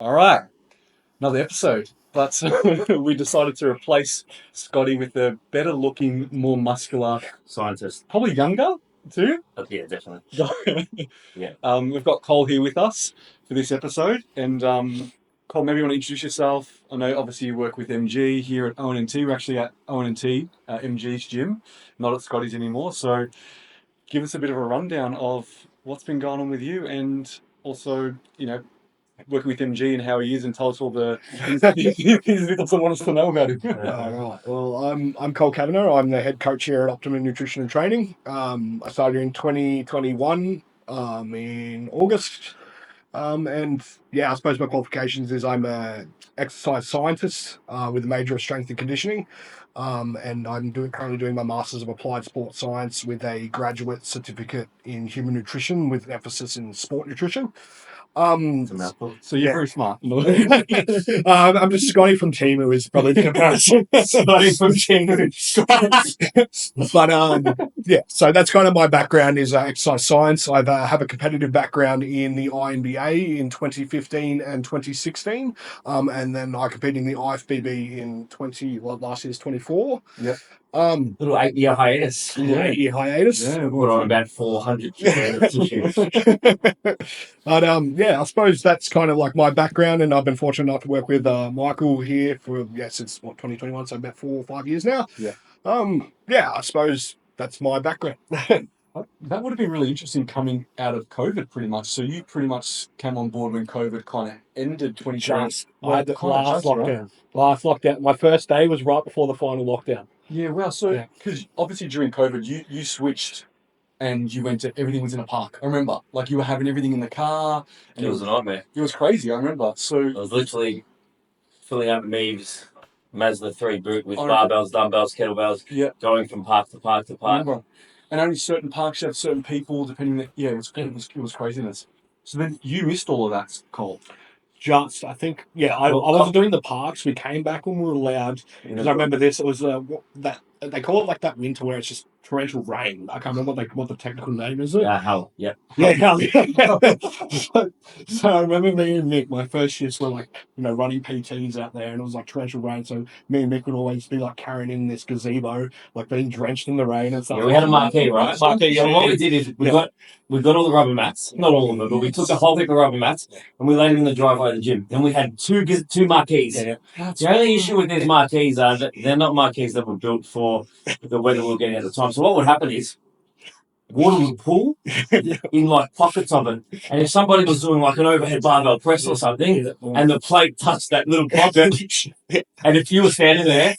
All right, another episode. But we decided to replace Scotty with a better looking, more muscular, Scientist. probably younger too. Yeah, definitely. Yeah. We've got Cole here with us for this episode. And Cole, maybe you want to introduce yourself. I know obviously you work with MG here at ONT. We're actually at ONT, MG's gym, not at Scotty's anymore. So give us a bit of a rundown of what's been going on with you and also, working with MG and how he is, and tell us all the things he doesn't want us to know about him. Right. Well, I'm Kole Cavanagh. I'm the head coach here at Optimum Nutrition and Training. I started in 2021 in August. And yeah, I suppose my qualifications is I'm a exercise scientist with a major of strength and conditioning. And I'm currently doing my Masters of Applied Sports Science with a graduate certificate in human nutrition with an emphasis in sport nutrition. It's a mouthful. So you're very smart. I'm just Scotty from Timu is probably the comparison. Scotty from Timu. But yeah, so that's kind of my background is exercise science. I have a competitive background in the INBA in 2015 and 2016, and then I competed in the IFBB in last year's 24. Yep. Little 8-year hiatus. Yeah, 8-year hiatus. Yeah, We're on about 400 tissues. But yeah, I suppose that's kind of like my background, and I've been fortunate enough to work with Michael here for since 2021, so about 4 or 5 years now. Yeah. Yeah, I suppose that's my background. That would have been really interesting coming out of COVID, pretty much. So you pretty much came on board when COVID kind of ended 2020. I had the last lockdown. Right? Last lockdown. My first day was right before the final lockdown. Yeah, wow. So, because obviously during COVID, you switched and you went to, everything was in a park. I remember, like you were having everything in the car. And It was a nightmare. It was crazy, I remember. So I was literally filling up Meaves Mazda 3 boot with barbells, dumbbells, kettlebells, going from park to park to park. Remember. And only certain parks have certain people, depending. It was craziness. So then you missed all of that, Cole. I think, I wasn't doing the parks. We came back when we were allowed. Because I remember this. It was that they call it like that winter where it's just torrential rain. I can't remember what the technical name is. Hell, yeah. Yeah, hell, yeah. So I remember me and Mick, my first shifts were like, running PTs out there, and it was like torrential rain. So me and Mick would always be like carrying in this gazebo, like being drenched in the rain and stuff. Yeah, we had a marquee, right? So what we did is we got all the rubber mats, not all of them, but we took the whole heap of rubber mats and we laid them in the driveway of the gym. Then we had two marquees. Yeah. The only issue with these marquees are that they're not marquees that were built for the weather we were getting at the time. So what would happen is water would pool in like pockets of it. And if somebody was doing like an overhead barbell press or something and the plate touched that little pocket, and if you were standing there,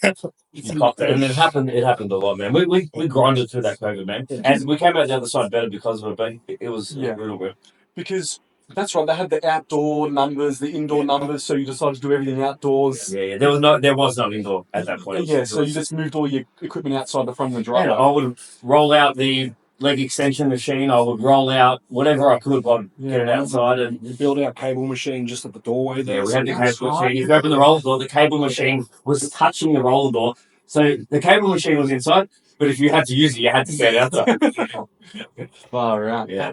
you cocked it. And it happened a lot, man. We grinded through that COVID, man. And we came out the other side better because of it, but it was real good. Because that's right, they had the outdoor numbers, the indoor numbers, so you decided to do everything outdoors. Yeah. There was no indoor at that point. Yeah, so you just moved all your equipment outside the front of the driveway. I would roll out the leg extension machine. I would roll out whatever I could. I'd get it outside and you build our cable machine just at the doorway there. Yeah, we had the cable machine. You open the roller door, the cable machine was touching the roller door. So the cable machine was inside, but if you had to use it, you had to stand outside. Far out. Yeah.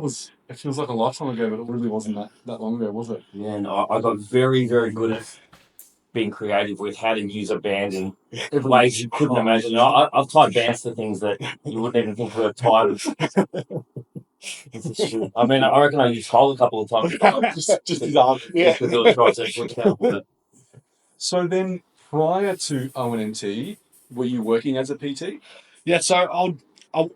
It feels like a lifetime ago, but it really wasn't that long ago, was it? Yeah, and I got very, very good at being creative with how to use a band in ways you couldn't imagine. I've tied bands to things that you wouldn't even think were tied. I mean, I reckon I used Kole a couple of times. just his arm. Yeah. To do a tricep. So then, prior to ONT, were you working as a PT? Yeah, so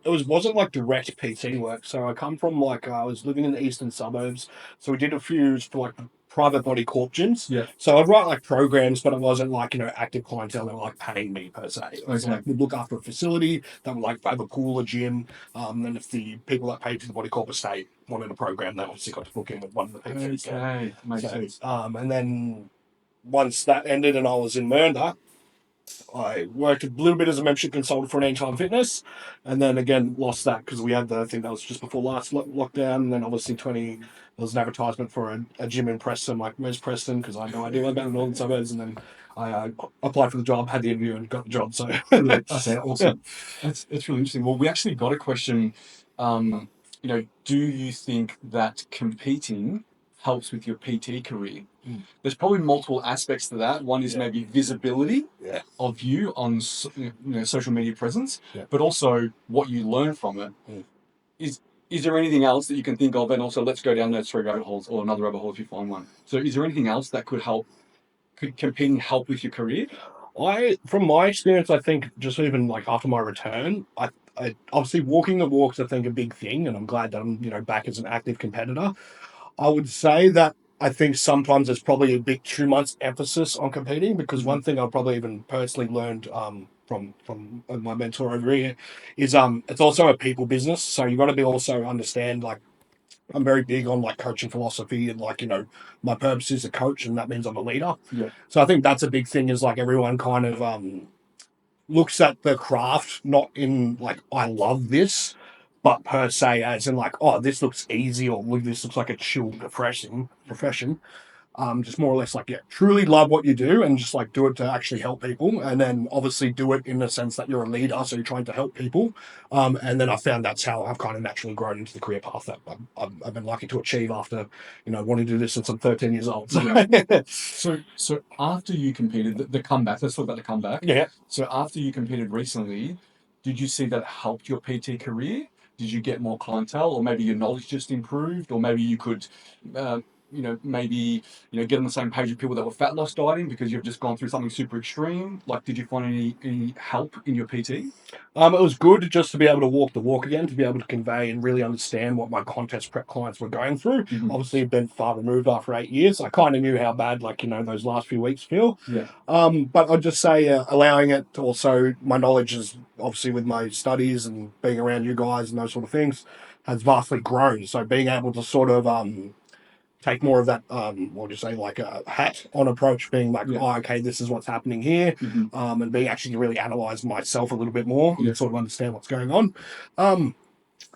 it wasn't like direct PT work. So I come from I was living in the eastern suburbs. So we did a few for like private body corp gyms. Yeah. So I'd write like programs, but it wasn't like, active clientele that were like paying me per se. It was like we'd look after a facility that would like have a pool, a gym. And if the people that paid for the body corp estate wanted a program, they obviously got to book in with one of the PTs. Okay, makes sense. And then once that ended and I was in Mernda, I worked a little bit as a membership consultant for an Anytime Fitness, and then again lost that because we had the thing that was just before last lockdown, and then obviously there was an advertisement for a gym in Preston, like Where's Preston, because I had no idea about the northern suburbs, and then I applied for the job, had the interview, and got the job. So okay, awesome. Yeah. It's really interesting. Well, we actually got a question. Do you think that competing helps with your PT career? There's probably multiple aspects to that. One is maybe visibility of you on social media presence, but also what you learn from it. Is there anything else that you can think of? And also, let's go down those 3 rabbit holes or another rabbit hole if you find one. So is there anything else that could competing help with your career? From my experience, I think just even like after my return, I obviously walking the walks, I think a big thing, and I'm glad that I'm back as an active competitor. I would say that I think sometimes there's probably a bit too much emphasis on competing, because one thing I've probably even personally learned from my mentor over here is it's also a people business, so you got to be also understand, like, I'm very big on like coaching philosophy, and like, my purpose is a coach, and that means I'm a leader. So I think that's a big thing, is like everyone kind of looks at the craft not in like, I love this, but per se as in like, oh, this looks easy, or this looks like a chill profession. Just more or less like, truly love what you do, and just like do it to actually help people, and then obviously do it in the sense that you're a leader, so you're trying to help people. And then I found that's how I've kind of naturally grown into the career path that I've been lucky to achieve after, wanting to do this since I'm 13 years old. So after you competed, the comeback, let's talk about the comeback. So after you competed recently, did you see that helped your PT career? Did you get more clientele, or maybe your knowledge just improved, or maybe you could get on the same page with people that were fat loss dieting because you've just gone through something super extreme? Like, did you find any help in your PT? It was good just to be able to walk the walk again, to be able to convey and really understand what my contest prep clients were going through. Obviously, I've been far removed after 8 years. I kind of knew how bad, like, those last few weeks feel. But I'd just say allowing it to also, my knowledge is obviously with my studies and being around you guys and those sort of things has vastly grown. So being able to sort of take more of that, what do you say, like a hat-on approach, being like, oh, okay, this is what's happening here, and being actually really analyze myself a little bit more and sort of understand what's going on.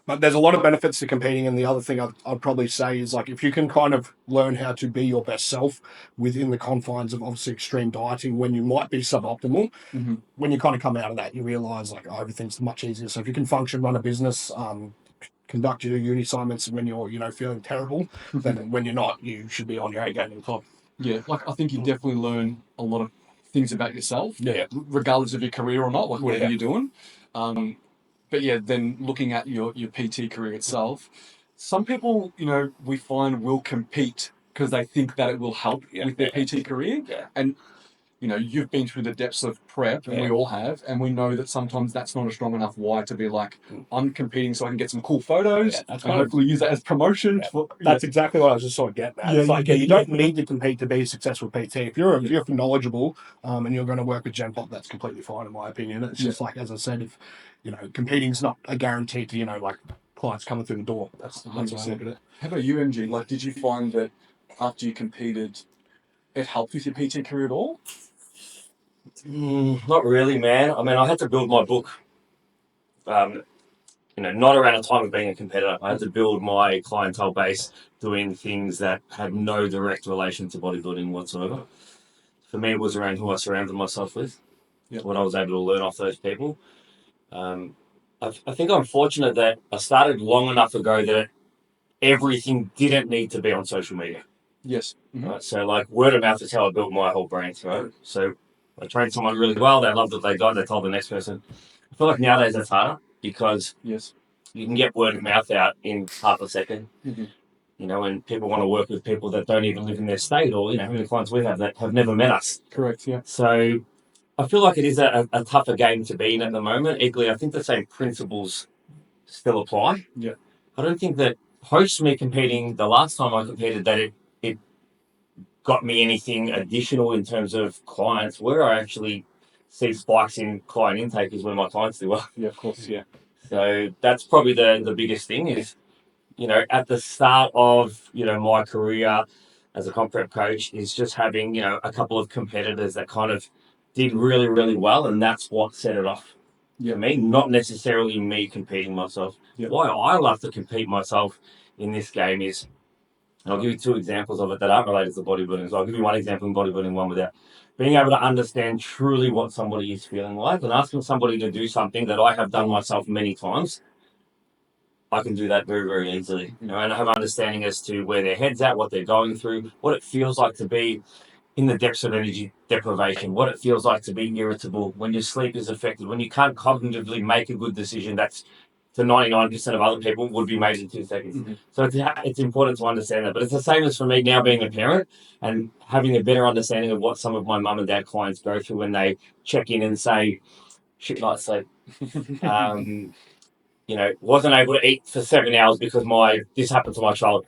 But there's a lot of benefits to competing, and the other thing I'd probably say is, like, if you can kind of learn how to be your best self within the confines of obviously extreme dieting when you might be suboptimal, when you kind of come out of that, you realize, like, oh, everything's much easier. So if you can function, run a business, conduct your uni assignments when you're, feeling terrible, then when you're not, you should be on your A game at the top. Yeah, like, I think you definitely learn a lot of things about yourself, regardless of your career or not, like whatever you're doing. But then looking at your PT career itself, some people, we find will compete because they think that it will help with their PT career. And you've been through the depths of prep, and we all have, and we know that sometimes that's not a strong enough why to be like, I'm competing so I can get some cool photos and hopefully use that as promotion. That's exactly what I was just sort of getting at. It's like, you don't need to compete to be a successful PT. If you're knowledgeable, and you're going to work with Gen Pop, that's completely fine in my opinion. It's just like, as I said, if competing's not a guarantee to like clients coming through the door. That's the way I look at it. How about you, MG? Like, did you find that after you competed, it helped with your PT career at all? Not really, man. I mean, I had to build my book, not around the time of being a competitor. I had to build my clientele base doing things that had no direct relation to bodybuilding whatsoever. For me, it was around who I surrounded myself with, what I was able to learn off those people. I think I'm fortunate that I started long enough ago that everything didn't need to be on social media. Yes. Right? So, like, word of mouth is how I built my whole brand, right? So I trained someone really well, they loved what they got, they told the next person. I feel like nowadays that's harder because you can get word of mouth out in half a second. And people want to work with people that don't even live in their state, or, the clients we have that have never met us. Correct, yeah. So I feel like it is a tougher game to be in at the moment. Equally, I think the same principles still apply. I don't think that post me competing, the last time I competed, that it got me anything additional in terms of clients. Where I actually see spikes in client intake is when my clients do well. Yeah, of course, yeah. So that's probably the biggest thing is, at the start of, my career as a comp prep coach is just having, a couple of competitors that kind of did really, really well, and that's what set it off for me, not necessarily me competing myself. Why I love to compete myself in this game is, and I'll give you 2 examples of it that aren't related to bodybuilding. So I'll give you one example in bodybuilding, one without. Being able to understand truly what somebody is feeling like, and asking somebody to do something that I have done myself many times, I can do that very, very easily. You know, and I have understanding as to where their head's at, what they're going through, what it feels like to be in the depths of energy deprivation, what it feels like to be irritable, when your sleep is affected, when you can't cognitively make a good decision that's to 99% of other people would be made in 2 seconds. Mhm. So it's important to understand that. But it's the same as for me now being a parent and having a better understanding of what some of my mum and dad clients go through when they check in and say, shit, night sleep. You know, wasn't able to eat for 7 hours because this happened to my child.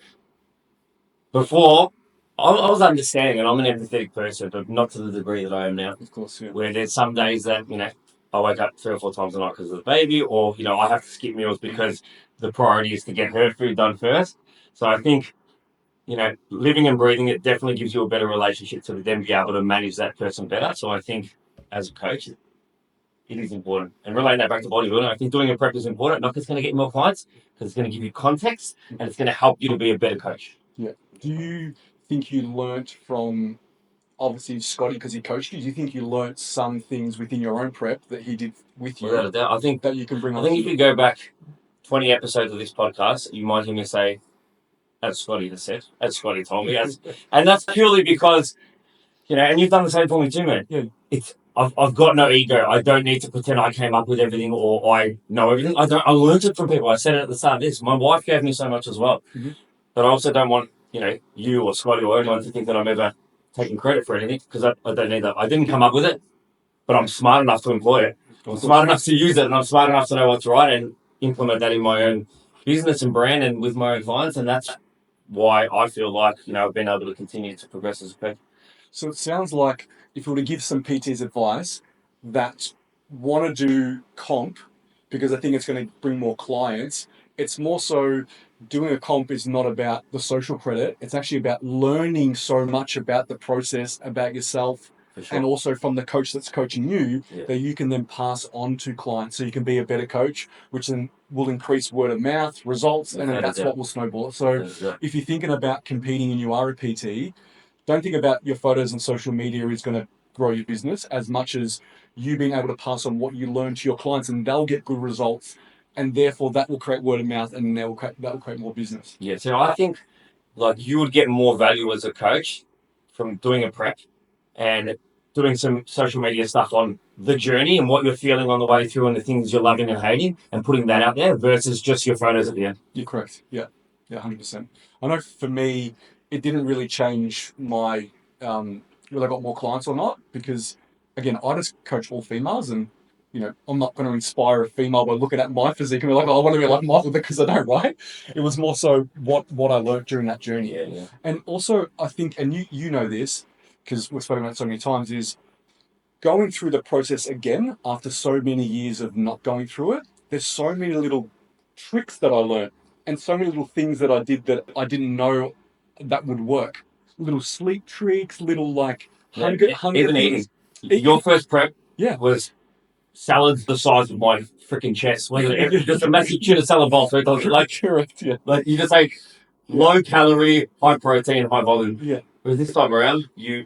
Before, I was understanding, and I'm an empathetic person, but not to the degree that I am now. Of course, yeah. Where there's some days that, you know, I wake up 3 or 4 times a night because of the baby, or, you know, I have to skip meals because the priority is to get her food done first. So I think, you know, living and breathing it definitely gives you a better relationship to then be able to manage that person better. So I think as a coach, it is important. And relating that back to bodybuilding, I think doing a prep is important, not because it's going to get you more clients, because it's going to give you context and it's going to help you to be a better coach. Yeah. Do you think you learnt from, obviously, Scotty, because he coached you, do you think you learnt some things within your own prep that he did with you Without a doubt. that you can bring I on? think if you go back 20 episodes of this podcast, you might hear me say, as Scotty has said, as Scotty told me, and that's purely because, you know, and you've done the same for me too, man. Yeah. I've got no ego. I don't need to pretend I came up with everything or I know everything. I learned it from people. I said it at the start of this. My wife gave me so much as well. Mhm. But I also don't want, you know, you or Scotty or anyone to think that I'm ever taking credit for anything, because I don't need that. I didn't come up with it, but I'm smart enough to employ it. I'm smart enough to use it, and I'm smart enough to know what's right and implement that in my own business and brand and with my own clients. And that's why I feel like, you know, I've been able to continue to progress as a coach. So it sounds like if you were to give some PTs advice that want to do comp, because I think it's going to bring more clients, it's more so doing a comp is not about the social credit. It's actually about learning so much about the process, about yourself, For sure. and also from the coach that's coaching you, Yeah. that you can then pass on to clients so you can be a better coach, which then will increase word of mouth, results, and then Without a that's doubt. what will snowball it. So Yeah. if you're thinking about competing and you are a PT, don't think about your photos on social media is going to grow your business as much as you being able to pass on what you learn to your clients, and they'll get good results, and therefore that will create word of mouth, and that will create more business. Yeah. So I think like you would get more value as a coach from doing a prep and doing some social media stuff on the journey and what you're feeling on the way through and the things you're loving and hating and putting that out there versus just your photos at the end. You're correct. Yeah, 100%. I know for me, it didn't really change my whether I got more clients or not, because again, I just coach all females, and you know, I'm not going to inspire a female by looking at my physique and be like, oh, I want to be like Michael, because I don't, right? It was more so what I learned during that journey. Yeah. And also, I think, and you know this, because we've spoken about it so many times, is going through the process again after so many years of not going through it. There's so many little tricks that I learned, and so many little things that I did that I didn't know that would work. Little sleep tricks, little like hunger Even things. eating. Your first prep Yeah. was salads the size of my freaking chest. Just a massive tuna salad bowl. So it doesn't like Correct. Yeah. like you just like low calorie, high protein, high volume. Yeah. Whereas this time around, you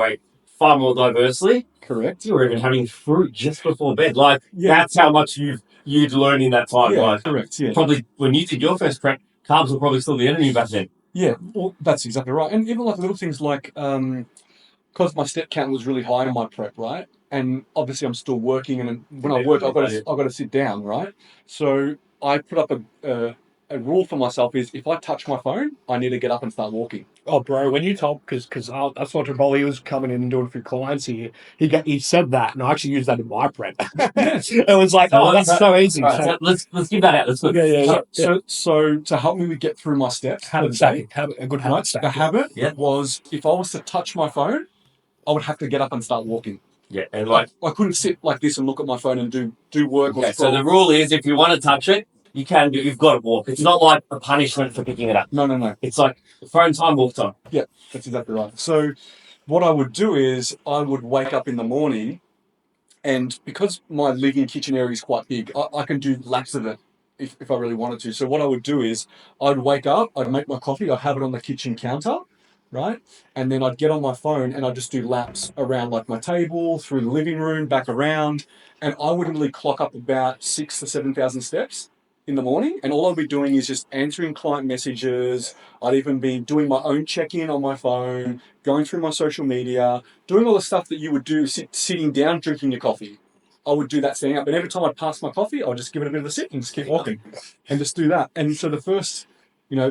ate far more diversely. Correct. You were even having fruit just before bed. Like that's how much you'd learn in that time. Yeah. Like Correct. Yeah. probably when you did your first prep, carbs were probably still the enemy back then. Yeah. Well, that's exactly right. And even like little things like because my step count was really high in my prep, right? And obviously I'm still working, and when I work, I've got to sit down, right? So I put up a rule for myself is if I touch my phone, I need to get up and start walking. Oh, bro, when you told, because I saw Triboli was coming in and doing a few clients here. He said that, and I actually used that in my prep. It was like, So that's so easy. Right, so let's give that out. Let's look. Yeah. So to help me get through my steps, Habit stacking, a good habit stack. the habit Yeah. was if I was to touch my phone, I would have to get up and start walking. Yeah, and like I couldn't sit like this and look at my phone and do work. okay, Or so the rule is if you want to touch it, you can do. You've got to walk. It's not like a punishment for picking it up. No. It's like phone time, walk time. Yeah, that's exactly right. So what I would do is I would wake up in the morning, and because my living kitchen area is quite big, I can do laps of it if I really wanted to. So what I would do is I'd wake up, I'd make my coffee, I'd have it on the kitchen counter, right? And then I'd get on my phone and I'd just do laps around like my table, through the living room, back around. And I would really clock up about 6,000 to 7,000 steps. in the morning, and all I'll be doing is just answering client messages. I'd even be doing my own check-in on my phone, going through my social media, doing all the stuff that you would do sitting down drinking your coffee. I would do that standing up, and every time I'd pass my coffee, I'll just give it a bit of a sit and just keep walking and just do that. And so the first,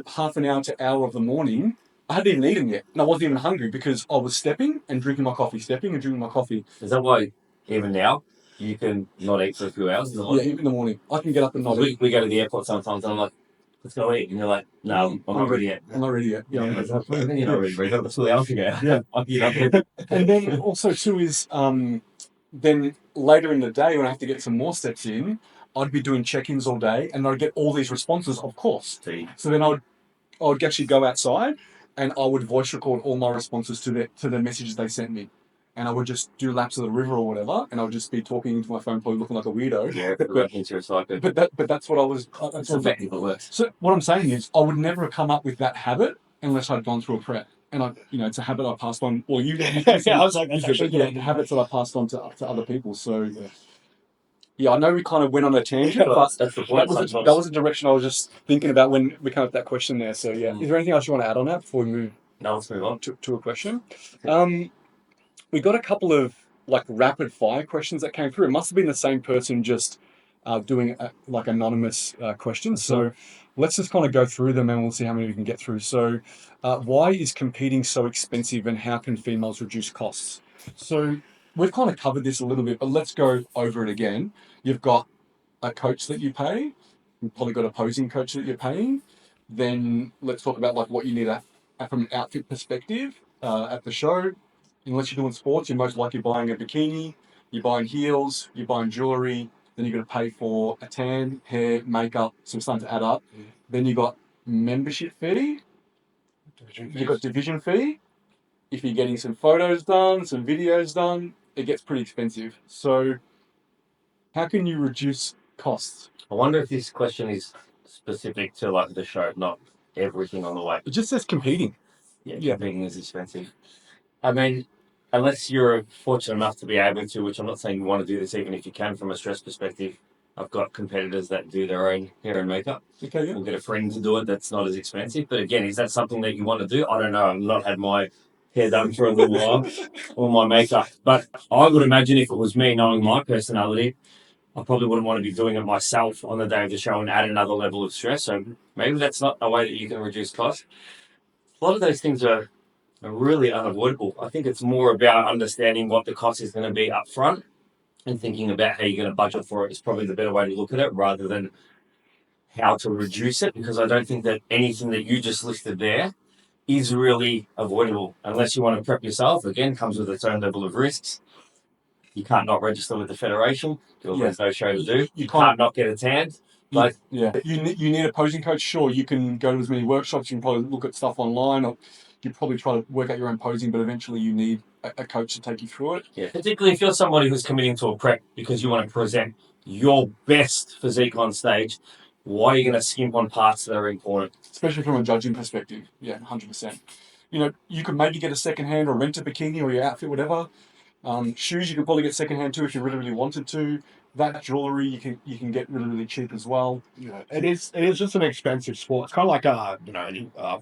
half an hour to hour of the morning, I hadn't even eaten yet, and I wasn't even hungry because I was stepping and drinking my coffee, stepping and drinking my coffee. Is that why even now you can not eat for a few hours in the Yeah, morning? even in the morning. I can get up and not eat. We go to the airport sometimes and I'm like, let's go eat. And you're like, no, I'm not ready yet. I'm not ready yet. Yeah. Exactly. Then you're not ready. We've got the 2 hours to go. Yeah. I'll get up there. And then also too is then later in the day when I have to get some more steps in, I'd be doing check-ins all day and I'd get all these responses, of course. So then I would actually go outside and I would voice record all my responses to the messages they sent me. And I would just do laps of the river or whatever, and I would just be talking into my phone, probably looking like a weirdo. Yeah, but that's what I was. That's effective. It works. So what I'm saying is, I would never have come up with that habit unless I'd gone through a prep. And it's a habit I passed on. Well, you Yeah, I was like, that's actually the habits that I passed on to other people. So yeah, I know we kind of went on a tangent, but that's the point. That was a direction I was just thinking about when we came up with that question there. So yeah, is there anything else you want to add on that before we move? No, let's move on to a question. We got a couple of rapid fire questions that came through. It must have been the same person just doing anonymous questions. So let's just kind of go through them and we'll see how many we can get through. So why is competing so expensive and how can females reduce costs? So we've kind of covered this a little bit, but let's go over it again. You've got a coach that you pay. You've probably got a posing coach that you're paying. Then let's talk about what you need from an outfit perspective at the show. Unless you're doing sports, you're most likely buying a bikini, you're buying heels, you're buying jewelry, then you've got to pay for a tan, hair, makeup, so it's starting to add up. Then you've got membership fee, you've got division fee. If you're getting some photos done, some videos done, it gets pretty expensive. So how can you reduce costs? I wonder if this question is specific to the show, not everything on the way. It just says competing. Yeah, competing is expensive. I mean, unless you're fortunate enough to be able to, which I'm not saying you want to do this even if you can from a stress perspective. I've got competitors that do their own hair and makeup. Okay, yeah. We'll get a friend to do it that's not as expensive. But again, is that something that you want to do? I don't know. I've not had my hair done for a little while or my makeup. But I would imagine if it was me, knowing my personality, I probably wouldn't want to be doing it myself on the day of the show and add another level of stress. So maybe that's not a way that you can reduce costs. A lot of those things are really unavoidable. I think it's more about understanding what the cost is going to be up front and thinking about how you're going to budget for it is probably the better way to look at it rather than how to reduce it, because I don't think that anything that you just listed there is really avoidable unless you want to prep yourself. Again, comes with its own level of risks. You can't not register with the federation. There's no show to do. You can't not get a tan. You need a posing coach. Sure, you can go to as many workshops. You can probably look at stuff online, or you probably try to work out your own posing. But eventually, you need a coach to take you through it. Yeah, particularly if you're somebody who's committing to a prep because you want to present your best physique on stage. Why are you going to skimp on parts that are important? Especially from a judging perspective. Yeah, 100%. You could maybe get a second hand or rent a bikini or your outfit, whatever. Shoes you could probably get second hand too if you really, really wanted to. That jewelry you can get really, really cheap as well. Yeah, it is just an expensive sport. It's kind of like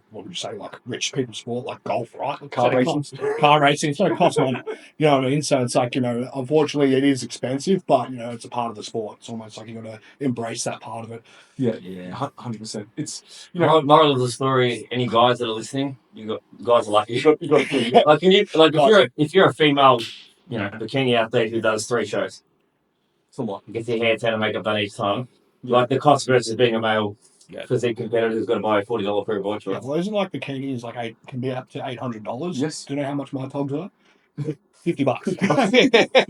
what would you say, like rich people sport, like golf, right? Car racing. Car racing. It's going to cost money. You know what I mean? So it's unfortunately it is expensive, but it's a part of the sport. It's almost like you got to embrace that part of it. Yeah, 100%. It's moral of the story. Any guys that are listening, guys are lucky. You got if you're a female, bikini athlete who does 3 shows. It's a lot. Gets your hair, tan, and makeup done each time. Yeah. The cost versus being a male physique competitor who's got to buy a $40 pair of watch. Yeah, well, isn't bikinis can be up to $800? Yes. Do you know how much my togs are? $50.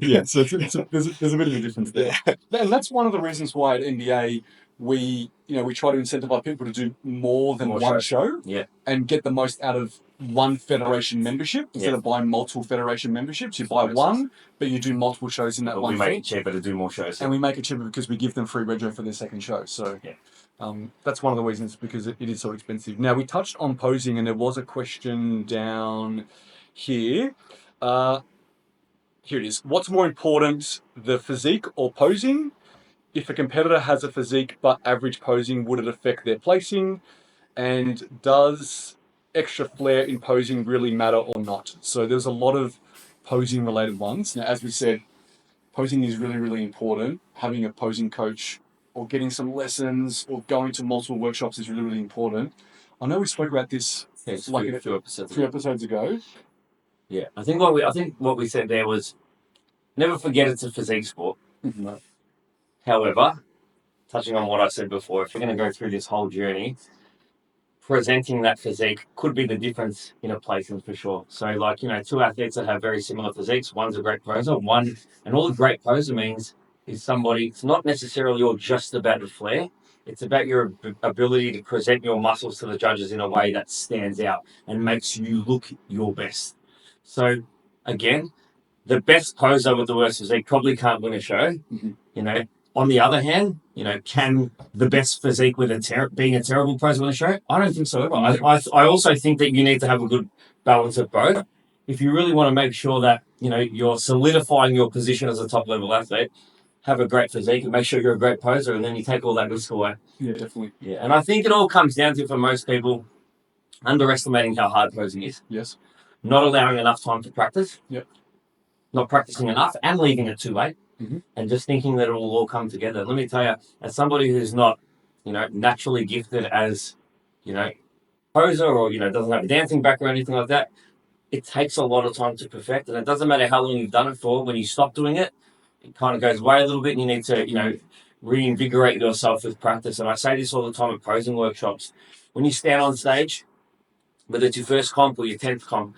Yeah. So there's a bit of a difference there. Yeah. And that's one of the reasons why at NBA we try to incentivize people to do more than one show. Yeah. And get the most out of one federation membership instead of buying multiple federation memberships. You buy one, but you do multiple shows in that one. We make it cheaper to do more shows. And we make it cheaper because we give them free rego for their second show. So that's one of the reasons, because it is so expensive. Now, we touched on posing, and there was a question down here. Here it is. What's more important, the physique or posing? if a competitor has a physique but average posing, would it affect their placing? And does extra flair in posing really matter or not? So there's a lot of posing related ones. Now, as we said, posing is really, really important. Having a posing coach or getting some lessons or going to multiple workshops is really, really important. I know we spoke about this like a few episodes ago. Yeah, I think what we said there was never forget it's a physique sport. Mm-hmm. However, touching on what I said before, if you're going to go through this whole journey, presenting that physique could be the difference in a placing for sure. So, like, you know, two athletes that have very similar physiques, one's a great poser, and all a great poser means is somebody, it's not necessarily all just about the flair, it's about your ability to present your muscles to the judges in a way that stands out and makes you look your best. So, again, the best poser with the worst physique probably can't win a show, you know. On the other hand, you know, can the best physique with being a terrible poser win a show? I don't think so. I also think that you need to have a good balance of both. If you really want to make sure that, you know, you're solidifying your position as a top level athlete, have a great physique and make sure you're a great poser, and then you take all that risk away. Yeah, definitely. Yeah, and I think it all comes down to, for most people, underestimating how hard posing is. Yes. Not allowing enough time to practice. Yep. Not practicing enough and leaving it too late. Mm-hmm. And just thinking that it will all come together. Let me tell you, as somebody who's not, you know, naturally gifted as, you know, poser or, you know, doesn't have a dancing background or anything like that, it takes a lot of time to perfect. And it doesn't matter how long you've done it for. When you stop doing it, it kind of goes away a little bit and you need to, you know, reinvigorate yourself with practice. And I say this all the time at posing workshops. When you stand on stage, whether it's your first comp or your 10th comp,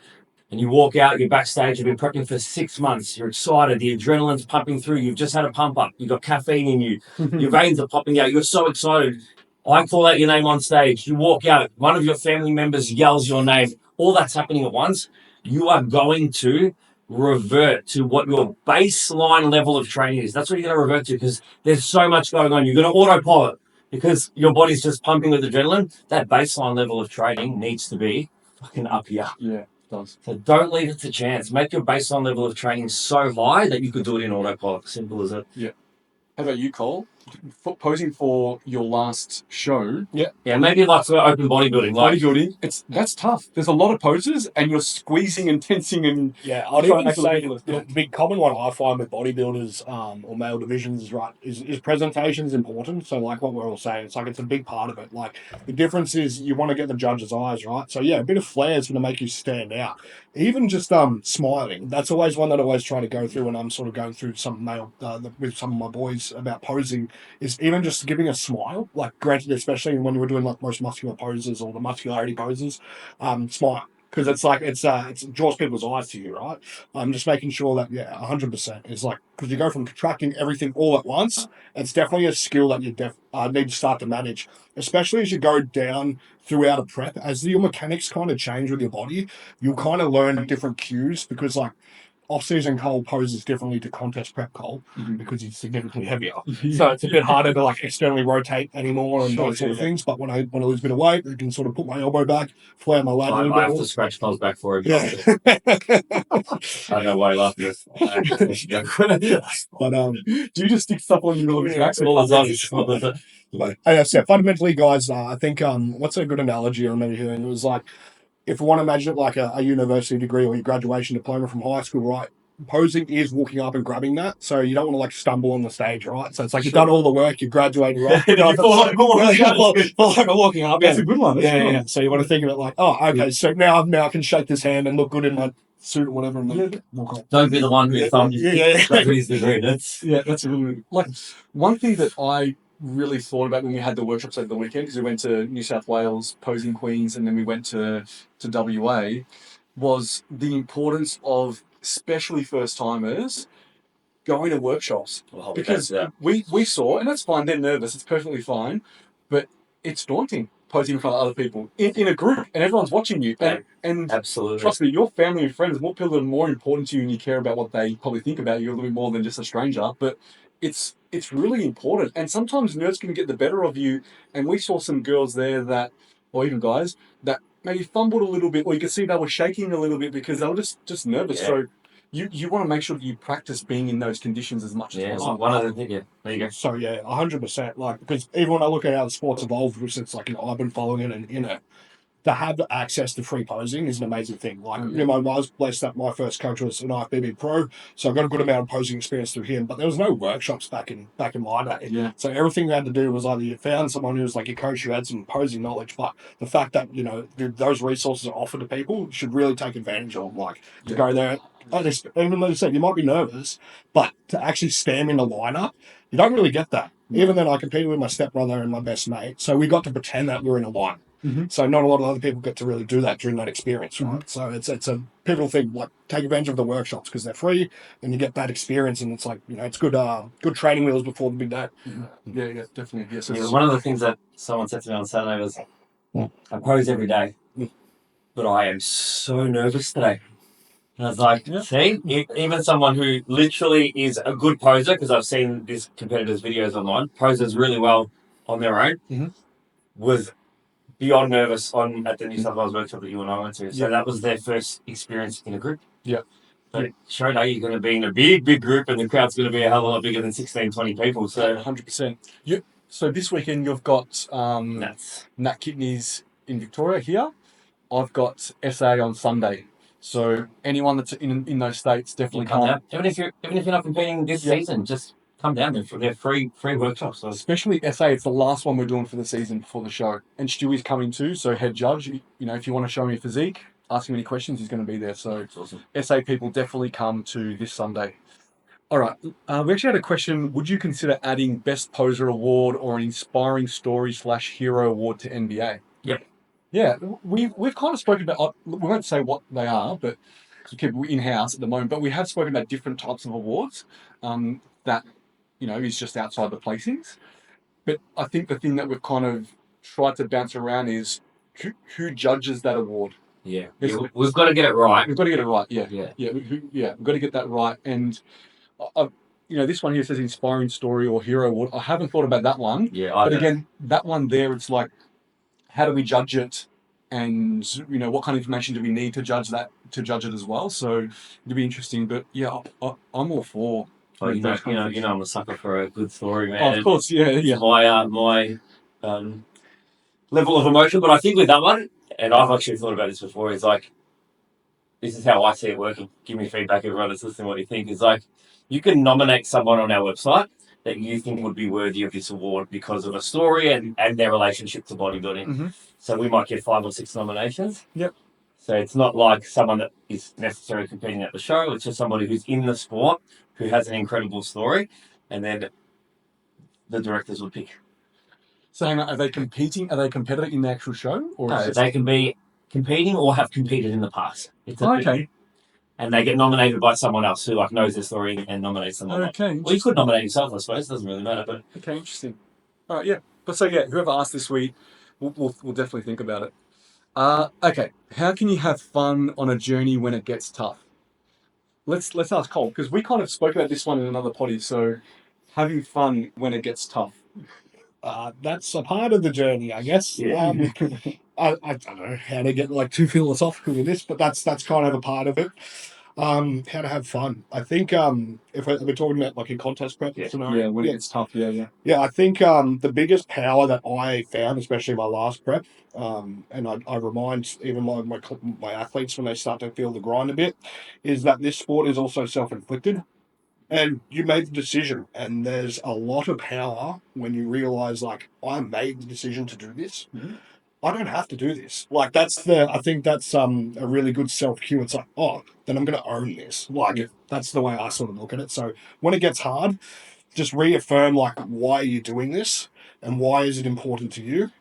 and you walk out, you're backstage, you've been prepping for 6 months, you're excited, the adrenaline's pumping through, you've just had a pump up, you've got caffeine in you, your veins are popping out, you're so excited. I call out your name on stage, you walk out, one of your family members yells your name, all that's happening at once. You are going to revert to what your baseline level of training is. That's what you're going to revert to, because there's so much going on. You're going to autopilot because your body's just pumping with adrenaline. That baseline level of training needs to be fucking up here. Yeah. Does. So don't leave it to chance. Make your baseline level of training so high that you could do it in autopilot. Simple as it. Yeah. How about you, Kole? Posing for your last show. Yeah, maybe like for open bodybuilding. Bodybuilding, that's tough. There's a lot of poses, and you're squeezing and tensing and. Yeah, I'd even say the big common one I find with bodybuilders or male divisions is presentation is important. So like what we're all saying, it's a big part of it. Like the difference is you want to get the judge's eyes, right? So yeah, a bit of flair is going to make you stand out. Even just smiling, that's always one that I always try to go through when I'm sort of going through some male with some of my boys about posing. Is even just giving a smile, like granted, especially when we're doing like most muscular poses or the muscularity poses, smile. Because it draws people's eyes to you, right? Just making sure that 100% is like, because you go from contracting everything all at once. It's definitely a skill that you need to start to manage, especially as you go down throughout a prep. As your mechanics kind of change with your body, you'll kind of learn different cues, because like off-season Kole poses differently to contest prep Kole because he's significantly heavier. So it's a bit harder to like externally rotate anymore and those sort of things. But when I lose a bit of weight, I can sort of put my elbow back, flare my lat a little bit. I have to scratch Cole's back for him. Yeah. I know why I laugh this. But do you just stick stuff on your little tracks? All the Like, as I said, fundamentally, guys, I think what's a good analogy I remember hearing? It was like, if you want to imagine it like a university degree or your graduation diploma from high school, right? Posing is walking up and grabbing that, so you don't want to like stumble on the stage, right? So it's like you've done all the work, you're graduating, right? Walking up. That's a good one. Yeah. So you want to think of it like, oh, okay, so now I can shake this hand and look good in my suit or whatever, and then walk on. Don't be the one who thumbs his degree. That's a really like one thing that I really thought about when we had the workshops over the weekend, because we went to New South Wales, Posing Queens, and then we went to WA, was the importance of especially first timers going to workshops. Because we saw, and that's fine, they're nervous, it's perfectly fine, but it's daunting posing in front of other people in a group, and everyone's watching you. And absolutely. Trust me, your family and friends, more people that are more important to you, and you care about what they probably think about you a little bit more than just a stranger. But it's really important, and sometimes nerves can get the better of you. And we saw some girls there that, or even guys, that maybe fumbled a little bit, or you could see they were shaking a little bit because they were just nervous. Yeah. So you want to make sure that you practice being in those conditions as much as Yeah, possible. one of the things. Yeah, there you go. So yeah, 100%. Like, because even when I look at how the sport's evolved, which it's like, I've been following it, and to have access to free posing is an amazing thing. Like, Oh, yeah. I was blessed that my first coach was an IFBB pro, so I got a good amount of posing experience through him. But there was no workshops back in my day. Yeah. So everything you had to do was either you found someone who was like your coach who had some posing knowledge, but the fact that those resources are offered to people should really take advantage of them. Like, to go there. Even though you said you might be nervous, but to actually stand in a lineup, you don't really get that. Even then, I competed with my stepbrother and my best mate, so we got to pretend that we were in a line. So not a lot of other people get to really do that during that experience, right? So it's a pivotal thing. Like, take advantage of the workshops because they're free, and you get that experience, and it's like, it's good training wheels before the big day. Yeah, definitely. Yes. Yeah, one of the things that someone said to me on Saturday was, I pose every day, but I am so nervous today. And I was like, see, even someone who literally is a good poser, because I've seen these competitors' videos online, poses really well on their own, was beyond nervous at the New South Wales workshop that you and I went to. So that was their first experience in a group. Yeah. But sure enough, you're going to be in a big group, and the crowd's going to be a hell of a lot bigger than 16, 20 people. So 100%. So this weekend you've got Nat Kidney's in Victoria here. I've got SA on Sunday. So anyone that's in those states definitely come down. Even if you're not competing this season, just come down. They're free workshops. So. Especially SA, it's the last one we're doing for the season before the show. And Stewie's coming too, so head judge. If you want to show me your physique, ask him any questions, he's going to be there. So that's awesome. SA people definitely come to this Sunday. All right. We actually had a question. Would you consider adding Best Poser Award or an Inspiring Story / Hero Award to NBA? Yep. Yeah, we've kind of spoken about, we won't say what they are, but we keep in-house at the moment, but we have spoken about different types of awards that, is just outside the placings. But I think the thing that we've kind of tried to bounce around is who judges that award. Yeah, we've got to get it right. We've got to get it right, yeah. We've got to get that right. And, this one here says Inspiring Story or Hero Award. I haven't thought about that one. Yeah, but again, that one there, it's like, how do we judge it? And, what kind of information do we need to judge it as well? So it'll be interesting. But yeah, I'm all for. Oh, I'm a sucker for a good story, man. Oh, of course, yeah. My level of emotion, but I think with that one, and I've actually thought about this before, is like, this is how I see it working. Give me feedback, everyone that's listening, what do you think? Is like, you can nominate someone on our website that you think would be worthy of this award because of a story and their relationship to bodybuilding. So we might get 5 or 6 nominations. Yep. So it's not like someone that is necessarily competing at the show. It's just somebody who's in the sport, who has an incredible story, and then the directors would pick. So hang on, are they competing? Are they a competitor in the actual show? Or no, they can be competing or have competed in the past. Okay. And they get nominated by someone else who knows their story and nominates them. Okay. Well, you could nominate yourself, I suppose. It doesn't really matter. But okay, interesting. All right, yeah. But so yeah, whoever asked this week, we'll definitely think about it. Okay. How can you have fun on a journey when it gets tough? Let's ask Kole, because we kind of spoke about this one in another potty. So having fun when it gets tough. That's a part of the journey, I guess. Yeah. I don't know how to get too philosophical with this, but that's kind of a part of it. How to have fun. I think if we're talking about in contest prep scenario, when it gets tough, yeah. Yeah, I think the biggest power that I found, especially my last prep, and I remind even my athletes when they start to feel the grind a bit, is that this sport is also self-inflicted. And you made the decision, and there's a lot of power when you realize, I made the decision to do this. I don't have to do this. I think that's a really good self-cue. It's like, then I'm going to own this. That's the way I sort of look at it. So when it gets hard, just reaffirm, why are you doing this? And why is it important to you?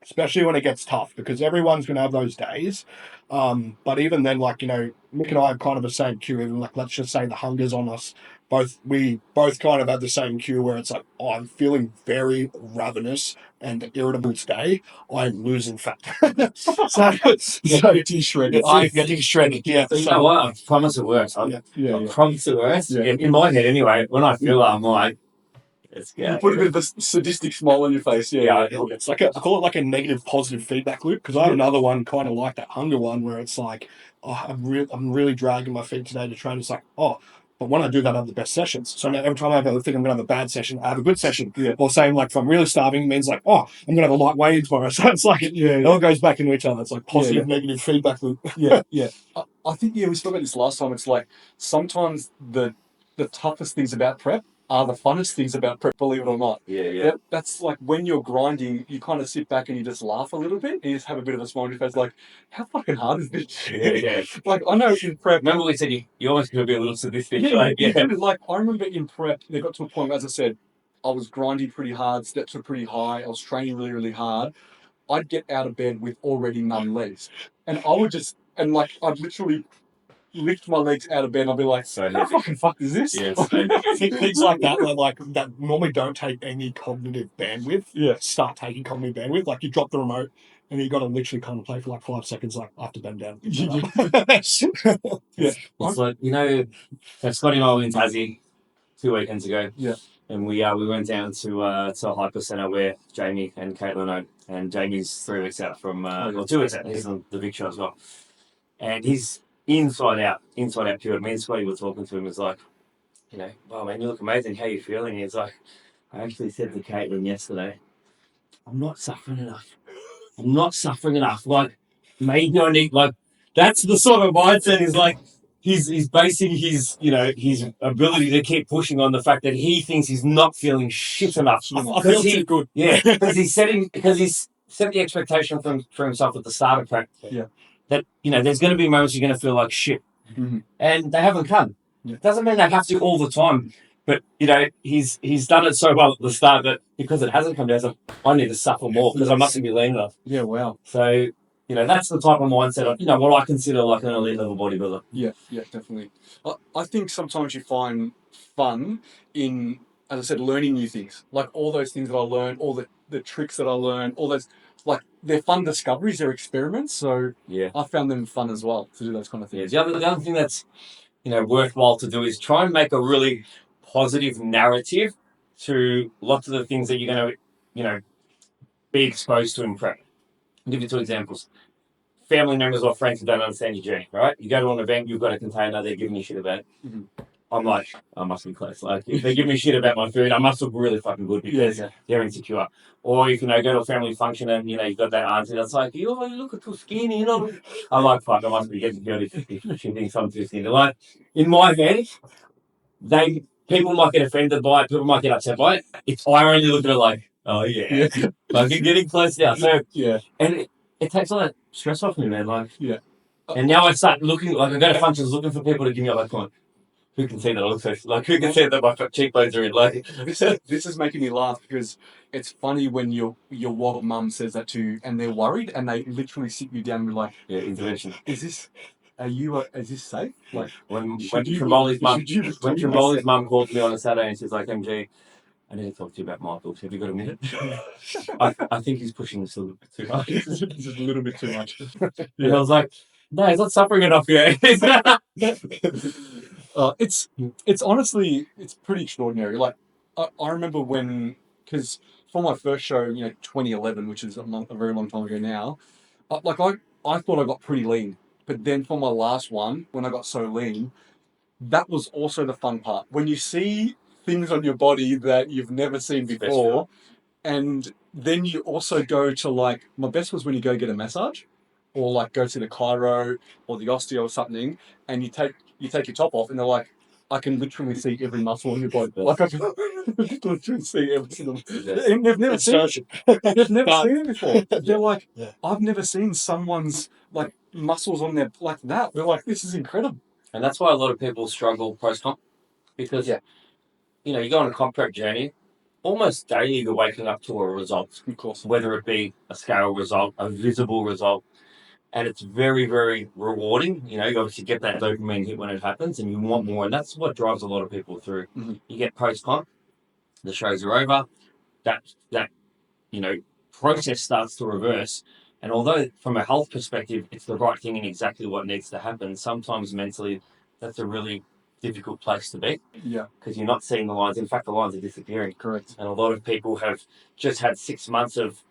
Especially when it gets tough, because everyone's going to have those days. But even then, Mick and I have kind of the same cue. Even let's just say the hunger's on us. We both kind of have the same cue where it's like, I'm feeling very ravenous and irritable today. I'm losing fat. so getting shredded. I'm getting shredded. Yeah. So you know what? I promise it works. I promise it works. In my head, anyway. When I feel I'm like, You put a bit of a sadistic smile on your face. Yeah. It's like I call it like a negative positive feedback loop, because I have another one kind of like that hunger one where it's like, oh, I'm really dragging my feet today to train. It's like, oh, but when I do that, I have the best sessions. So now every time I think I'm going to have a bad session, I have a good session. Yeah. Or saying like, if I'm really starving, it means like, oh, I'm going to have a light weigh-in tomorrow. So it's like it all goes back into each other. It's like positive, negative feedback loop. Yeah. I think we spoke about this last time. It's like sometimes the toughest things about prep are the funnest things about prep, believe it or not. That's like when you're grinding, you kind of sit back and you just laugh a little bit and you just have a bit of a smile on your face, like, how fucking hard is this? Like, I know in prep. Remember we said you almost going to be a little sadistic. Like, I remember in prep, they got to a point where, as I said, I was grinding pretty hard, steps were pretty high, I was training really, really hard. I'd get out of bed with already numb legs. And I would just, and like, I'd literally lift my legs out of bed and I'll be like, how fucking fuck is this? Yes. Things like that normally don't take any cognitive bandwidth. Start taking cognitive bandwidth. Like you drop the remote and you got to literally contemplate for like 5 seconds, like I have to bend down. It's like, so Scotty and I were in Tassie 2 weekends ago. And we went down to a hyper centre where Jamie and Caitlin are, and Jamie's 3 weeks out from, 2 weeks out. He's on the big show as well. And he's inside out pure. Me and Scotty were talking to him. It's like, wow, man, you look amazing. How you feeling? He's like, I actually said to Caitlin yesterday, I'm not suffering enough. Like, maybe I need, like, that's the sort of mindset is like, he's basing his, his ability to keep pushing on the fact that he thinks he's not feeling shit enough. I feel too good. Yeah, because he's set the expectation for himself at the start of prep. That, there's going to be moments you're going to feel like shit. Mm-hmm. And they haven't come. It doesn't mean they have to all the time. But, he's done it so well at the start that because it hasn't come down, I need to suffer more because I mustn't be lean enough. Yeah, wow. So, that's the type of mindset of, what I consider like an elite level bodybuilder. Yeah, definitely. I think sometimes you find fun in, as I said, learning new things. Like all those things that I learned, all the tricks that I learned, all those, like, they're fun discoveries, they're experiments. So I found them fun as well to do those kind of things. The other thing that's, worthwhile to do is try and make a really positive narrative to lots of the things that you're going to, be exposed to in prep. I'll give you 2 examples. Family members or friends who don't understand your journey, right? You go to an event, you've got a container, they're giving you shit about it. Mm-hmm. I'm like, I must be close. Like, if they give me shit about my food, I must look really fucking good because they're insecure. Or if, go to a family function and, you've got that auntie that's like, you look too skinny, I'm like, fuck, I must be getting dirty if she thinks I'm too skinny. Like, in my head, people might get offended by it, people might get upset by it. I only look at it like, oh yeah. Like, you're getting close now. So, and it takes all that stress off me, man. Like, and now I start looking, like, I go to functions looking for people to give me a like, who can see that I look so, like, who can see that my cheekbones are in, like. This is making me laugh because it's funny when your wog mum says that to you and they're worried and they literally sit you down and be like, intervention. Is this safe? Like, when Trimboli's mum called me on a Saturday and she's like, MG, I need to talk to you about Michael. Have you got a minute? I think he's pushing this a little bit too much. Just a little bit too much. And I was like, no, he's not suffering enough yet. It's honestly, it's pretty extraordinary. Like, I remember because for my first show, 2011, which is a very long time ago now, I thought I got pretty lean. But then for my last one, when I got so lean, that was also the fun part. When you see things on your body that you've never seen before, and then you also go to, like, my best was when you go get a massage, or like go to the chiro or the osteo or something, and you take your top off, and they're like, I can literally see every muscle on your body. Like, I can literally see every single. And they've never seen it before. They're like, I've never seen someone's, like, muscles on their, like that. They're like, this is incredible. And that's why a lot of people struggle post-comp, because you go on a comp prep journey, almost daily you're waking up to a result. Of course. Whether it be a scale result, a visible result. And it's very, very rewarding. You obviously get that dopamine hit when it happens and you want more. And that's what drives a lot of people through. Mm-hmm. You get post-comp, the shows are over, that process starts to reverse. And although from a health perspective, it's the right thing and exactly what needs to happen, sometimes mentally that's a really difficult place to be Yeah, because you're not seeing the lines. In fact, the lines are disappearing. correct. And a lot of people have just had 6 months of,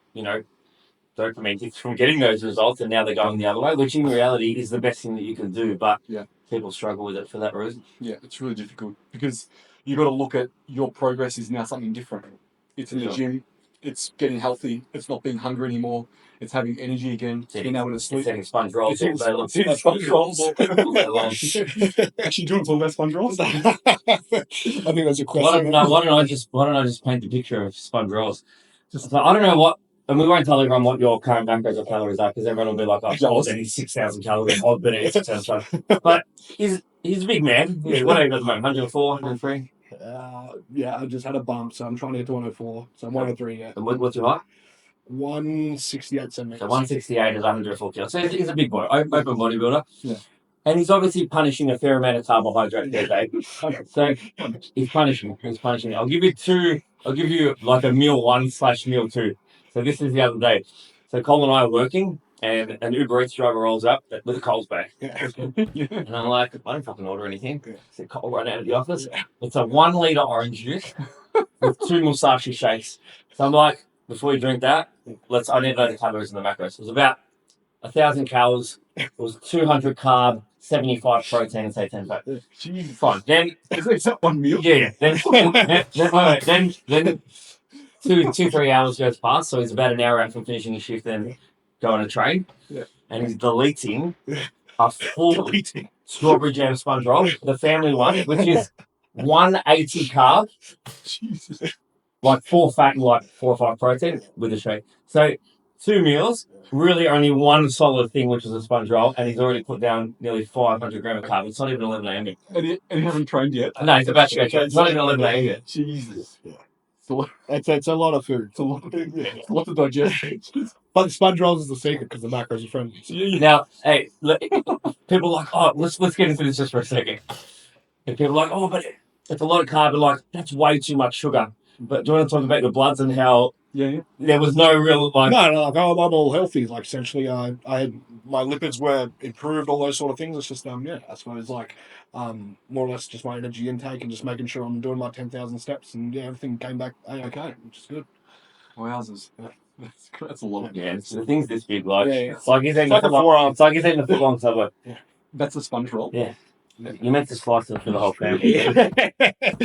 dopamine hits from getting those results, and now they're going the other way, which in reality is the best thing that you can do. But people struggle with it for that reason. Yeah, it's really difficult because you got to look at your progress is now something different. It's in the gym. It's getting healthy. It's not being hungry anymore. It's having energy again. It's being able to sleep. It's eating sponge rolls all day long. It's eating sponge rolls all day long. Actually, doing all about sponge rolls. I think that's a question. Why don't I just paint the picture of sponge rolls? So I don't know what, and we won't tell everyone what your current macros or calories are because everyone will be like, oh, then he's 6,000 calories. Oh, but he's 6,000 calories. But he's a big man. What are you at the moment? 104, 103? Yeah, I just had a bump, so I'm trying to get to 104. So I'm 103, yeah. And what's your height? 168 centimeters. So 168 is 104 kilos. So he's a big boy, open bodybuilder. Yeah. And he's obviously punishing a fair amount of carbohydrate there, Dave. So he's punishing. I'll give you like a meal 1/meal 2. So this is the other day. So Kole and I are working, and an Uber Eats driver rolls up with a Coles bag. And I'm like, I don't fucking order anything. So Kole ran out of the office. It's a 1 litre orange juice with 2 Musashi shakes. So I'm like, before you drink that, I need to know the calories and the macros. It was about 1,000 calories. It was 200 carb, 75 protein, and say 10 fat. Jesus. Fine. Then Is that one meal? yeah. Then 2-3 hours goes past, so he's about an hour out from finishing his shift, then going to train. Yeah. And he's deleting a full strawberry jam sponge roll, the family one, which is 180 carb, Jesus. like 4 fat and like 4 or 5 protein with a shake. So 2 meals, really only one solid thing, which is a sponge roll, and he's already put down nearly 500 grams of carb. It's not even 11 a.m. yet. And you haven't trained yet? No, he's about to go train. It's not even 11 a.m. yet. Jesus. Yeah. It's a lot of food. It's a lot of food. Yeah. It's a lot to digest. But the sponge rolls is the secret because the macros are friendly. So. Now, hey, people are like, oh, let's get into this just for a second. And people are like, oh, but it's a lot of carb. But like, that's way too much sugar. But do you want to talk about your bloods and how there was no real like? No, like I'm all healthy. Like essentially, I had my lipids were improved, all those sort of things. It's just I suppose like more or less just my energy intake and just making sure I'm doing my 10,000 steps, and everything came back okay, which is good. Wowzers. That's a lot. Yeah, the thing's this big, like it's like he's eating like a forearm. It's like he's eating a foot long subway. Yeah, that's a sponge roll. Yeah. You meant to slice it for the whole family. I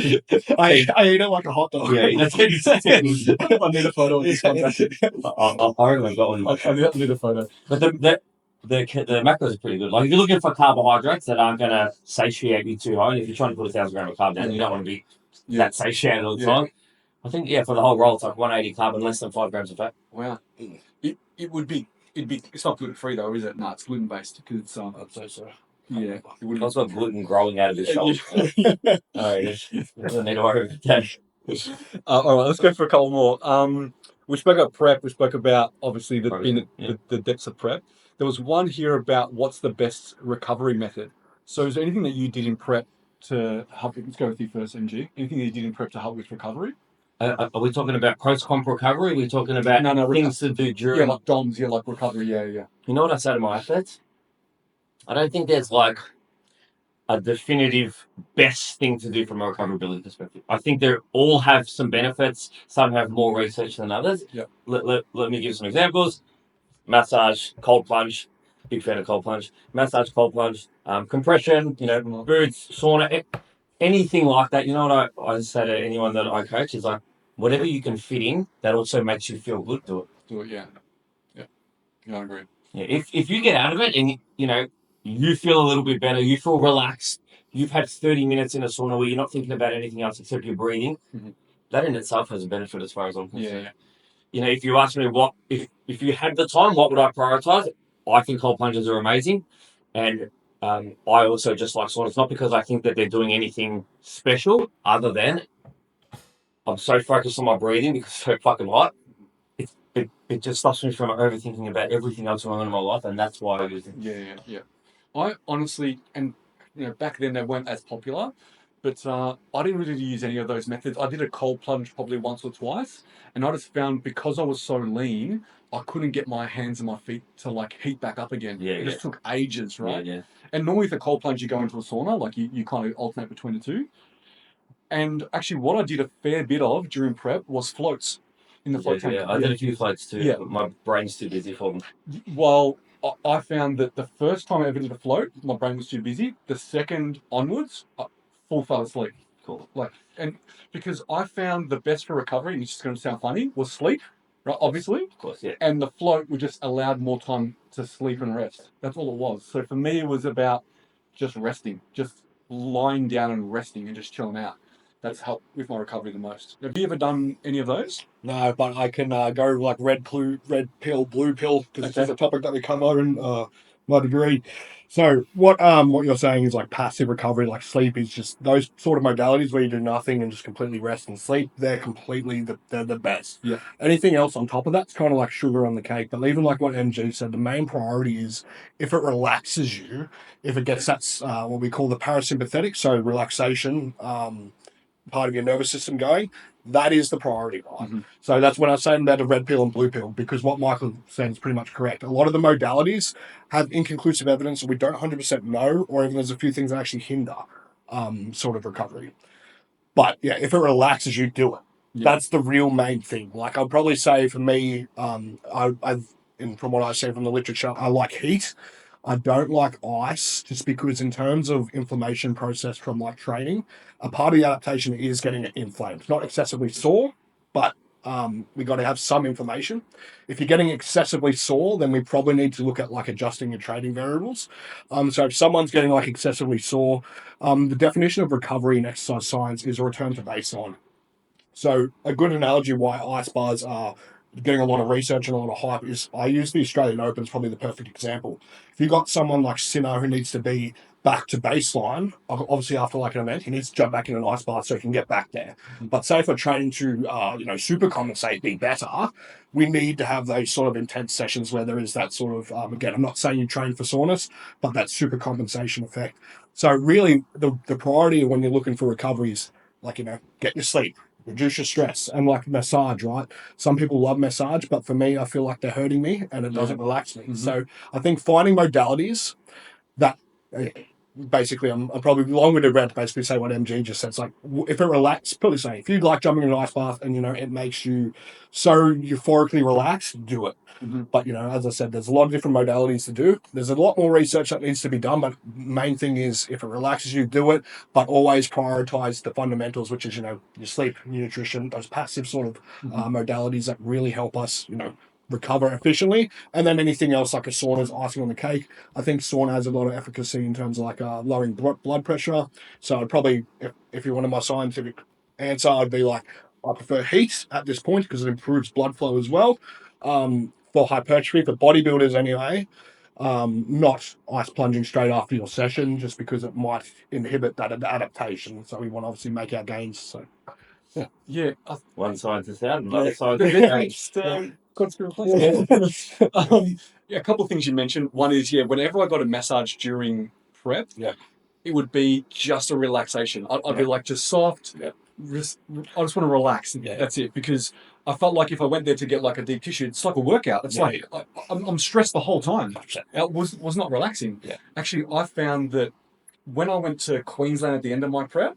eat it like a hot dog. Yeah, that's it. I need a photo of this one. I reckon I've got one. I need a photo. But the macros are pretty good. Like if you're looking for carbohydrates that aren't going to satiate you too high, and if you're trying to put 1,000 grams of carb down, you don't want to be that satiated all the time. I think for the whole roll, it's like 180 carb and less than 5 grams of fat. Wow. It's not gluten free though, is it? No, it's gluten based because it's I'd say so. Yeah. It's got gluten growing out of his shoulder. Doesn't need to worry about that. All right, let's go for a couple more. We spoke about prep. We spoke about obviously the depths of prep. There was one here about what's the best recovery method. So is there anything that you did in prep to help? Let's go with you first, MG. Anything that you did in prep to help with recovery? Are we talking about post-comp recovery? Are we talking about things to do during? Yeah, like DOMS, like recovery, yeah. You know what I say to my athletes? I don't think there's like a definitive best thing to do from a recoverability perspective. I think they all have some benefits. Some have more research than others. Yep. Let me give some examples. Massage, cold plunge. Big fan of cold plunge. Massage, cold plunge. Compression, boots, sauna, anything like that. You know what I say to anyone that I coach is like, whatever you can fit in that also makes you feel good, do it. Do it, yeah. I agree. Yeah, if you get out of it and you feel a little bit better, you feel relaxed, you've had 30 minutes in a sauna where you're not thinking about anything else except your breathing, that in itself has a benefit as far as I'm concerned. Yeah. If you ask me if you had the time, what would I prioritize? I think cold plunges are amazing. And I also just like saunas, not because I think that they're doing anything special other than I'm so focused on my breathing because it's so fucking hot. It just stops me from overthinking about everything else going on in my life, and that's why I use it. Yeah. I honestly, and back then they weren't as popular, But I didn't really use any of those methods. I did a cold plunge probably once or twice, and I just found because I was so lean, I couldn't get my hands and my feet to like heat back up again. Yeah, It yeah. just took ages, right? Yeah, yeah. And normally for cold plunge, you go into a sauna, like you kind of alternate between the two. And actually, what I did a fair bit of during prep was floats in the float tank. Yeah, I did a few floats too. Yeah. But my brain's too busy for them. Well, I found that the first time I ever did a float, my brain was too busy. The second onwards, I full fell asleep. Cool. And because I found the best for recovery, and it's just going to sound funny, was sleep, right? Obviously. Of course, yeah. And the float would just allowed more time to sleep and rest. That's all it was. So for me, it was about just resting, just lying down and resting and just chilling out. That's helped with my recovery the most. Have you ever done any of those? No, but I can go like red pill, blue pill, because this is a topic that we cover in my degree. So what you're saying is like passive recovery, like sleep is just those sort of modalities where you do nothing and just completely rest and sleep. They're completely they're the best. Yeah. Anything else on top of that's kind of like sugar on the cake. But even like what MG said, the main priority is if it relaxes you, if it gets that's what we call the parasympathetic, so relaxation. Part of your nervous system going, that is the priority, right? Mm-hmm. So that's when I say about a red pill and blue pill, because what Michael said is pretty much correct. A lot of the modalities have inconclusive evidence that we don't 100% know, or even there's a few things that actually hinder sort of recovery. But yeah, if it relaxes you, do it. Yeah. That's the real main thing. Like I'd probably say for me, and from what I see from the literature, I like heat. I don't like ice, just because in terms of inflammation process from like training, a part of the adaptation is getting it inflamed. Not excessively sore, but we got to have some inflammation. If you're getting excessively sore, then we probably need to look at like adjusting your training variables. So if someone's getting like excessively sore, the definition of recovery in exercise science is a return to baseline. So a good analogy why ice bars are getting a lot of research and a lot of hype is I use the Australian Open as probably the perfect example. If you got someone like Sinner who needs to be back to baseline, obviously after like an event, he needs to jump back in an ice bath so he can get back there. But say if we're training to super compensate, be better, we need to have those sort of intense sessions where there is that sort of again, I'm not saying you train for soreness, but that super compensation effect. So really the priority when you're looking for recovery is like, get your sleep, reduce your stress, and like massage, right? Some people love massage, but for me, I feel like they're hurting me and it doesn't relax me. Mm-hmm. So I think finding modalities that basically, I'm probably long-winded around to basically say what MG just said. It's like, if it relaxes, put it saying, if you like jumping in an ice bath and, it makes you so euphorically relaxed, do it. Mm-hmm. But, as I said, there's a lot of different modalities to do. There's a lot more research that needs to be done, but main thing is if it relaxes you, do it, but always prioritize the fundamentals, which is, your sleep, your nutrition, those passive sort of modalities that really help us, recover efficiently. And then anything else like a sauna is icing on the cake. I think sauna has a lot of efficacy in terms of like lowering blood pressure. So I'd probably, if you wanted my scientific answer, I'd be like, I prefer heat at this point because it improves blood flow as well. For hypertrophy, for bodybuilders anyway, not ice plunging straight after your session just because it might inhibit that adaptation. So we want to obviously make our gains. So yeah. One scientist out, another scientist out. A couple of things you mentioned. One is, whenever I got a massage during prep, it would be just a relaxation. I'd be like just soft. I just want to relax. That's it. Because I felt like if I went there to get like a deep tissue, it's like a workout. It's like I'm stressed the whole time. It was not relaxing. Actually, I found that when I went to Queensland at the end of my prep,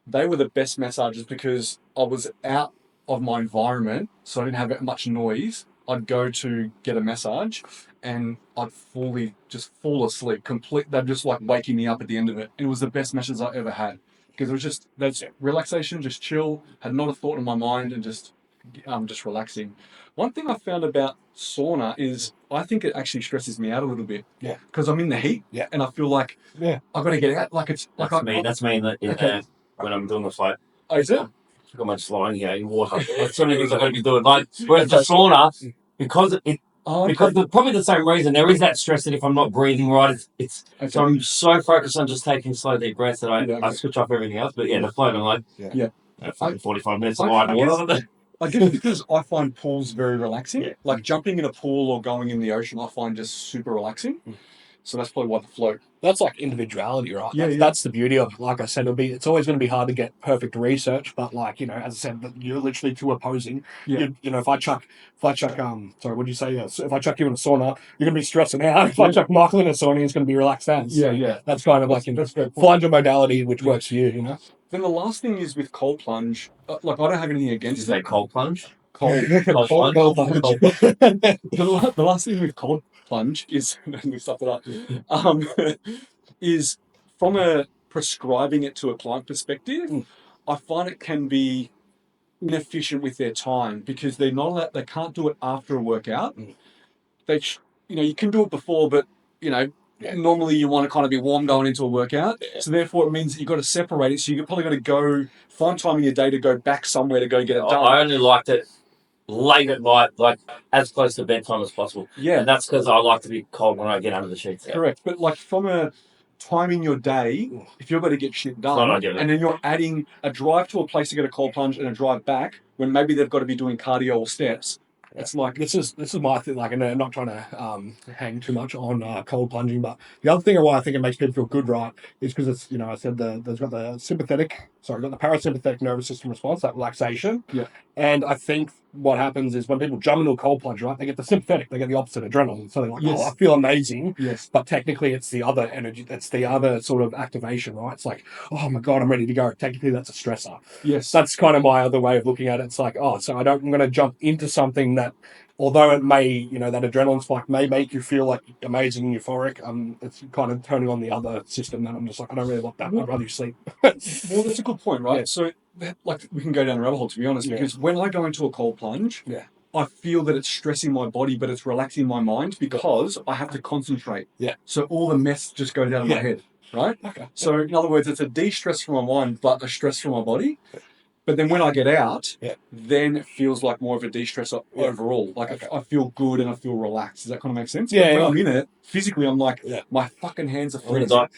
they were the best massages because I was out of my environment, so I didn't have much noise. I'd go to get a massage and I'd just fall asleep. They'd just like waking me up at the end of it. And it was the best massages I ever had because it was just that's relaxation, just chill, had not a thought in my mind and just relaxing. One thing I found about sauna is I think it actually stresses me out a little bit. Yeah. Because I'm in the heat. Yeah. And I feel like I've got to get out. Like it's like That's me when I'm doing the float. Oh, is it? I've got my slime here in water. That's so many things I got to be doing. Like, whereas the sauna, because probably the same reason, there is that stress that if I'm not breathing right, so I'm so focused on just taking slow, deep breaths that I switch off everything else. But the float, I'm like, 45 minutes of water. I guess because I find pools very relaxing. Like jumping in a pool or going in the ocean, I find just super relaxing. So that's probably why the float. That's like individuality, right? Yeah, That's the beauty of it. Like I said, it's always going to be hard to get perfect research, but like, as I said, you're literally two opposing. Yeah. If I chuck, sorry, what did you say? So if I chuck you in a sauna, you're going to be stressing out. If I chuck Michael in a sauna, he's going to be relaxed as. Yeah. That's kind of like, find your modality which works for you, Then the last thing is with cold plunge. Like, I don't have anything Did against you say it. cold plunge? Cold Cold plunge? plunge. The last thing with cold plunge is we stuff it up. Is from a prescribing it to a client perspective, I find it can be inefficient with their time because they're not allowed, they can't do it after a workout. You can do it before, but normally you want to kind of be warm going into a workout. So therefore it means that you've got to separate it. So you've probably got to go find time in your day to go back somewhere to go get it done. I only liked it late at night, like as close to bedtime as possible. Yeah. And that's because I like to be cold when I get under the sheets. Correct. But like from a time in your day, if you're going to get shit done, and then you're adding a drive to a place to get a cold plunge and a drive back when maybe they've got to be doing cardio or steps. It's like this is my thing. Like, and I'm not trying to hang too much on cold plunging, but the other thing why I think it makes people feel good, right, is because it's I said there's got the parasympathetic nervous system response, that relaxation. Yeah. And I think what happens is when people jump into a cold plunge, right, they get the sympathetic, they get the opposite adrenaline. So they're like, I feel amazing. Yes. But technically, it's the other energy. It's the other sort of activation, right? It's like, oh my god, I'm ready to go. Technically, that's a stressor. Yes. That's kind of my other way of looking at it. It's like, so I'm going to jump into something that, although it may, that adrenaline spike may make you feel like amazing and euphoric, it's kind of turning on the other system that I'm just like, I don't really want that. I'd rather you sleep. Well, that's a good point, right? Yeah. So, like, we can go down the rabbit hole, to be honest, because when I go into a cold plunge, I feel that it's stressing my body, but it's relaxing my mind because I have to concentrate. Yeah. So all the mess just goes out of my head, right? Okay. So, in other words, it's a de-stress from my mind, but a stress from my body. But then when I get out, then it feels like more of a de-stress overall. Like I feel good and I feel relaxed. Does that kind of make sense? Yeah. But when I'm in it, physically, I'm like, my fucking hands are freezing. But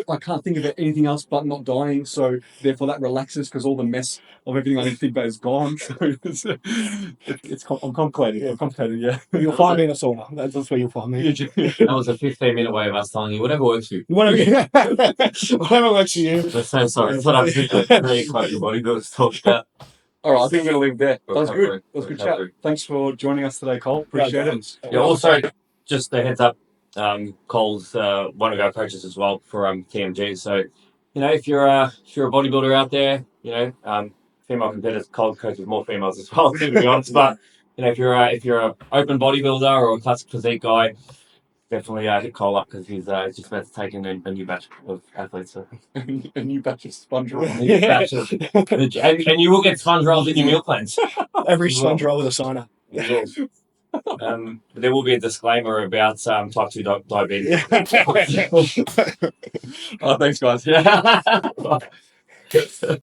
I can't think of anything else but not dying. So therefore, that relaxes because all the mess of everything I need to think about is gone. So I'm complicated. Yeah. I'm complicated. Yeah. You'll find me in a sauna. That's where you'll find me. That was a 15-minute way of us telling you whatever works for you. Whatever works for you. So sorry. But I'm really quite your body builders talk about. All right, I think we're going to leave it there. That was good. Recovery. That was a good chat. Thanks for joining us today, Kole. Appreciate it. Yeah, also, just a heads up, Cole's one of our coaches as well for TMG. So, if you're a bodybuilder out there, female competitors, Cole coaches more females as well, to be honest. But if you're a open bodybuilder or a classic physique guy, definitely hit Cole up because he's just about to take in a new batch of athletes. So. A new batch of sponge rolls. And you will get sponge rolls in your meal plans. Every sponge roll with a sign-up. There will be a disclaimer about type 2 diabetes. Thanks, guys. Yeah.